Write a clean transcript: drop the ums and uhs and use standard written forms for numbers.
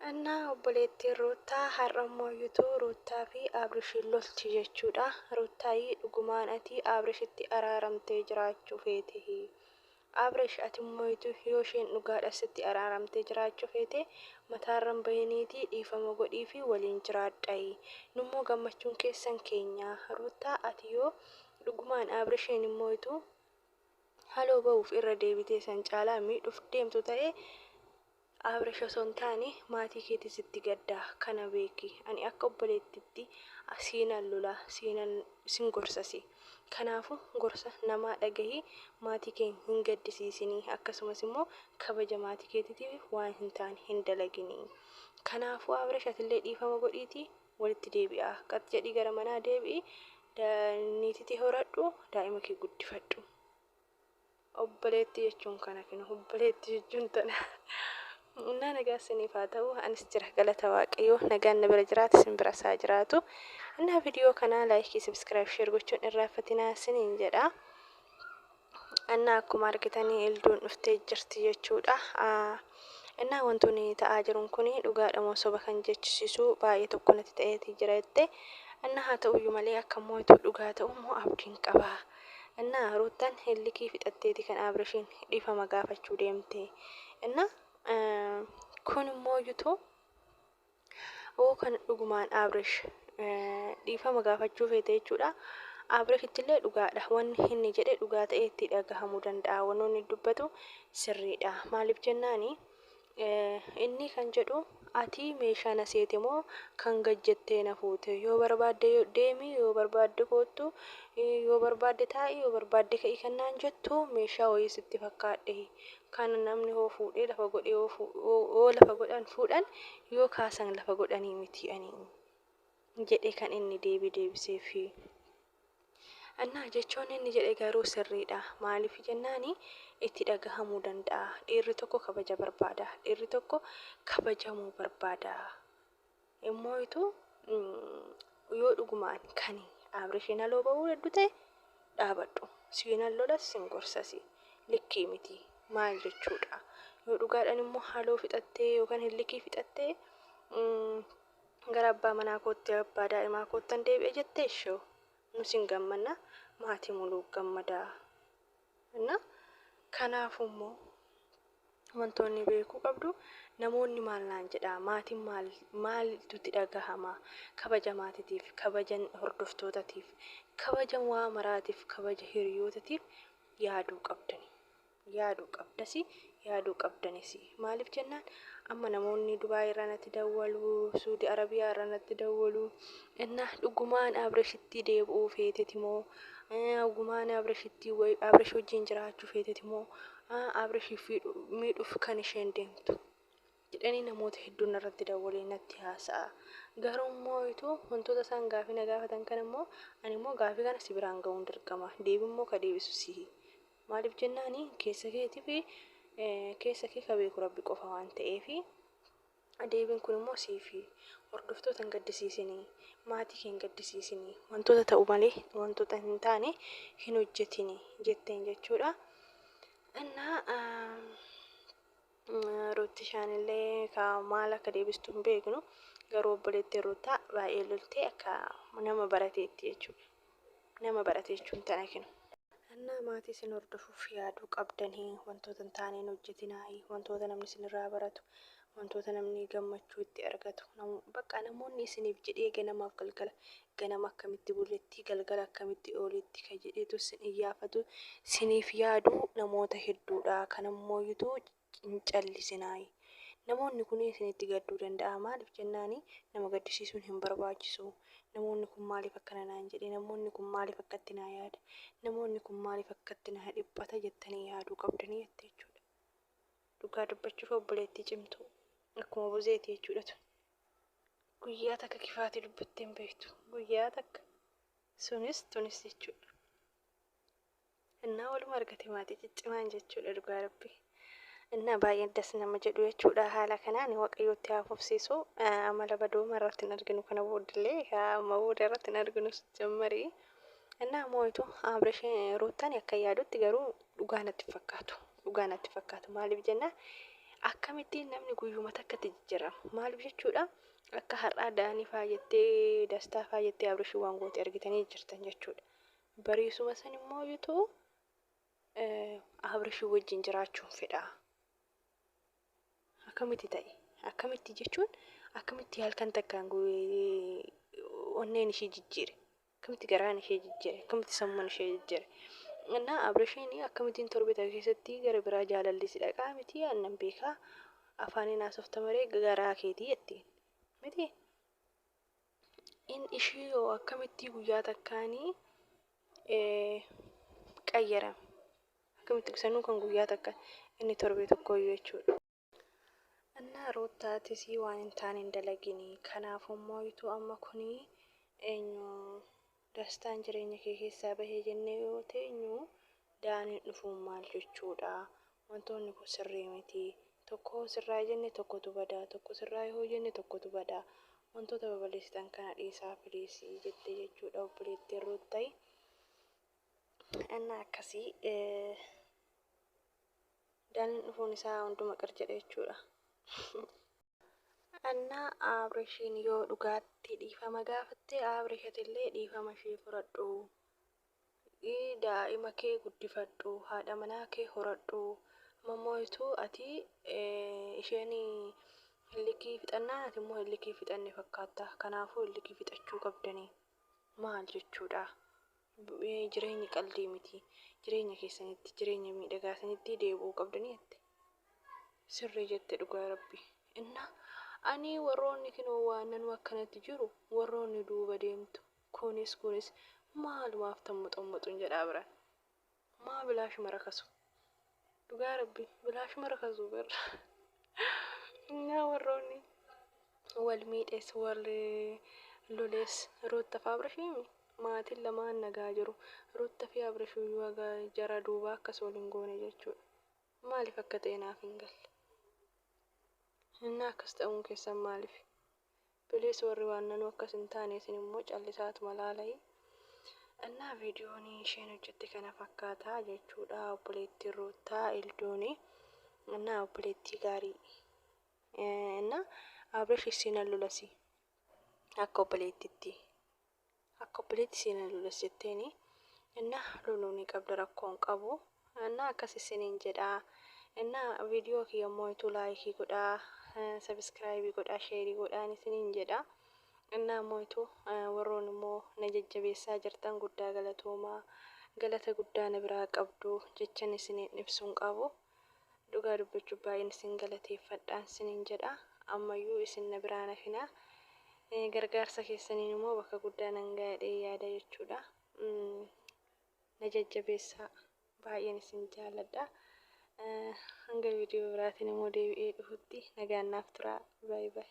Anna obboleettiin Ruutaa har'ammoo yuutuu Ruutaa fi Abrishiin lolti jechuudha. Ruutaayi dhugumaan ati Abrishitti araaramtee jiraachuu feete. Abrish ati immoo yoo isheen dhugaadha sitti araaramtee jiraachuu feete mataarran bahiniitii dhiifama godhii fi waliin jiraadhayi. Nummoo gammachuun keessan keenya. Ruutaa ati yoo dhugumaan Abrishiin immoo haloo ba'uuf irra deebitee san caalaa miidhuuf deemtu ta'e Abrish osoo hin taane maatii keetii sitti gaddaa kana beeki. Ani akka obboleettitti siinan lola sin gorsasi. Kanaafu gorsa namaa dhagahii maatii keenya hin gaddisiisinii akkasumas immoo kabaja maatii keetiitiif waan hin taane hin dalaginii. Kanaafuu Abrish atillee dhiifama godhiitii walitti deebi'a. Qat jedhii gara manaa deebi'i. Niititii horadhu daa'ima kee guddifadhu. Obboleetti jechuun kana kinu obboleetti jechuun tana. Innaa nagaa isiniif haa ta'u anis jira galata waaqayyoo nagaan na bira jiraatu isin bira isaa jiraatu. Innaa viidiyoo kanaa laayikii sabskiraayib sheer gochuun irraanfatinaa isiniin jedha. Innaa akkuma argitanii ilduun dhuftee jirti jechuudha. Innaa wantoonni ta'aa jiruun kun dhugaadha moo soba kan jechisiisu baay'ee tokko natti ta'eetii jira jettee. Innaa haa ta'uyyuu malee akka moo'atu dhugaa ta'u moo abdiin qaba. Innaa Ruutaan hillikii fixatteeti kan Abrishiin dhiifama gaafachuu deemte. Innaa kun immoo yuutuu kan dhugumaan Abrish dhiifama gaafachuu feete jechuudha. Abrishittillee dhugaadha. Wanni inni jedhe dhugaa ta'ee itti dhagahamuu danda'a. Wantoonni dubbatu sirriidha. Maaliif jennaani inni kan jedhu ati meeshaa na seete moo kan gajjettee na fuute yoo barbaadde deemi yoo barbaadde kootu yoo barbaadde taa'i yoo barbaadde ka'ii kannaan jettu meeshaa wayii sitti fakkaadhe kan namni hoo fuudhee lafa godhee hoo lafa godhan fuudhan yoo kaasan lafa godhanii miti ani jedhe kan inni deebiseefi. Annaa jechoon inni jedhe garuu sirriidha. Maaliif jennaani itti dhagahamuu danda'a. Dhiirri tokko kabaja barbaada. Dhiirri tokko kabajamuu barbaada. Immoo yoo dhugumaan kan Abrishiin haloo ba'uu hedduu ta'e dhaabadhu. Siinan lolas sin gorsasi. Likkii miti. Maal jechuudha. Yoo dhugaadhaan immoo haloo fixattee yookaan hillikii fixattee gara abbaa manaa kootti abbaa daa'imaa koottan deebi'e jettee ishoo. Nusin gammanna maatii muluu gammadaa. Kanaafummoo wantoonni beekuu qabdu namoonni maal naan jedhaa maatiin maaltu itti dhagahama kabaja maatiitiif kabaja hordoftootaatiif kabaja waa maraatiif kabaja hiriyootatiif yaaduu qabdanis maaliif jennaan amma namoonni Dubaay irraa natti dawwalu Suudi Arabiyaa irraa natti dawwalu innaa dhugumaan Abrishitti deebi'uu feeteti moo dhugumaan Abrish wajjin jiraachuu feeteti moo Abrishiif miidhuuf kan isheen deemtu jedhanii namoota hedduun irratti dawwalee natti haasa'a. Garuu immoo wantoota isaan gaafii na gaafatan kan immoo ani immoo gaafii kana si biraan ga'uun dirqama. Deebii immoo ka deebisu si'i. Maaliif jennaani keessa kee ka beeku Rabbi qofa waan ta'eefi deebiin kun immoo siifi hordoftoota hin gaddisiisinii maatii kee hin gaddisiisinii wantoota ta'u malee wantoota hin taane hin hojjetinii jetteen jechuudha. Innaa Ruuti shaanillee maal akka deebistu hin beeknu garuu obboleettiin Ruutaa baay'ee loltee akka nama barateetti jechuudha. Nama barate jechuun tana kinu. Innaa maatii isin hordofuuf yaaduu qabdanii wantoota hin taane hin hojjetinaayi wantoota namni isinirraa baratu wantoota namni gammachuu itti argatu. Bakka namoonni isiniif jedhee ganamaaf galgala ganama akkamitti buletti galgala akkamitti ooletti ka jedheetu isin iyyaafatu isiniif yaadu namoota hedduudha. Kanammoo hin callisinaayi. Namoonni kun isinitti gadduu danda'a. Maaliif jennaani nama gaddisiisuun hin barbaachisu. Namoonni kun maaliif akkana naan jedhe namoonni kun maaliif akkatti naa yaada namoonni kun maaliif akkatti naa dhiphata jettanii yaaduu qabdanii jette jechuudha. Dhugaa dubbachuuf obboleettii cimtuu akkuma buzeeti jechuudha. Guyyaa takka kifaatii dubbattee hin beektu. Guyyaa takka tunis jechuudha. Innaa waluma argate maatii ciccimaan jechuudha dhugaa rabbi. Innaa baay'ee das nama jedhu jechuudha. Haala kanaan waaqayyootti haa fufsiisu. Amala badooma irratti hin arginu kana boodillee amma booda irratti hin arginu jammarii. Innaa moo'itu Ruutaan akka yaadutti garuu dhugaa natti fakkaatu. Maaliif jennaan akkamittiin namni guyyuma takkatti jijjiirama maal jechuudha akka har'aa daanii faayettee dastaa faayettee Abrishii waan goote argitanii jirtan jechuudha. Bariisuma san immoo yutuu Abrishii wajjin jiraachuun fedha. Akkamitti ta'e akkamitti jechuun akkamitti halkan takkaan onneen ishee jijjiire akkamitti garaan ishee jijjiire akkamitti sammuun ishee jijjiire. Innaa Abrishiin akkamittiin torbita keessatti gara biraa jaalalli si dhaqaa miti annan beekaa afaaniin haasofta malee garaa keetii jettiin miti. In ishii yoo akkamitti guyyaa takkaanii qayyarame akkamitti sanuu kan guyyaa takka inni torbee tokkoyyuu jechuudha. Innaa roottaatis waan hin taane hin dalagini kanaafuu immoo yituu amma kunii eenyu dastaan jireenya kee keessaa bahee jennee yoo teenyu daaniin dhufuun maal jechuudha. Wantoonni kun sirrii miti. Tokko sirraa jenne tokkotu badaa tokko sirraa yoo jenne tokkotu badaa. Wantoota babal'isitan kana dhiisaa filiisii jette jechuudha obboleettiin Ruuttayi. Innaa akkasii daaniin dhufuun isaa hunduma qar jedhe jechuudha. Innaa Abrishiin yoo dhugaatti dhiifama gaafatte Abrishatillee dhiifama ishee fudhadhu. Daa'ima kee guddifadhu haadha manaa kee horadhu. Mammoituu ati isheen hillikii fixannaan ati immoo hillikii fixanne fakkaata. Kanaafuu hillikii fixachuu qabdanii maal jechuudha. Jireenyi qaldii miti. Jireenya keessanitti jireenya miidhagaa sanitti deebi'uu qabdanii jette. Sirrii jette dhugaa rabbi. Innaa ani warroonni kinoo waan nanu akkanatti jiru warroonni duuba deemtu kunis maalumaaf tammuxammuxuun jedhaa biran. Maa bilaashuma rakasu. Dhugaa rabbi bilaashuma rakasu birra. Innaa warroonni wal miidhees wal lolees Ruuttaaf Abrishiimi maatiin lamaan nagaa jiru. Ruuttaa fi Abrishii jara duubaa akkas waliin goone jechuudha. Maaliif akka ta'e naaf hin galle. Innaa akkas ta'uun keessan maaliif? Bilees warri waan nanuu akkas hin taane isin immoo callisaatuma laalayi. Innaa viidiyoon isheen hojjette kana fakkaataa jechuudha obboleettiin Ruuttaa Ildooni. Innaa obboleettii gaarii. Innaa Abrish isiin lolasi akka obboleettitti. Akka obboleetti isiin lolas jetteeni. Innaa loluun qabda rakkoon qabu. Innaa akkas isiniin jedhaa. Innaa viidiyoo kiyya immoo ituu laayikii godhaa. Subscribe godhaa sheerii godhaan isiniin jedha. Innaa immoo ituu warroon immoo na jajjabeessaa jirtan guddaa galatoomaa galata guddaa na biraa qabdu jechan isiniin ibsuun qabu. Dhugaa dubbachuu baay'een isin galateeffadhaan isiniin jedha. Ammayyuu isin na biraa nafina. Gargaarsa keessaniin immoo bakka guddaa nan gaadhee yaada jechuudha. Na jajjabeessaa baay'een isin jaalladha. Hanga viidiyoo biraatiin immoo deebi'ee dhufutti nagaan naaf turaa. Bye bye.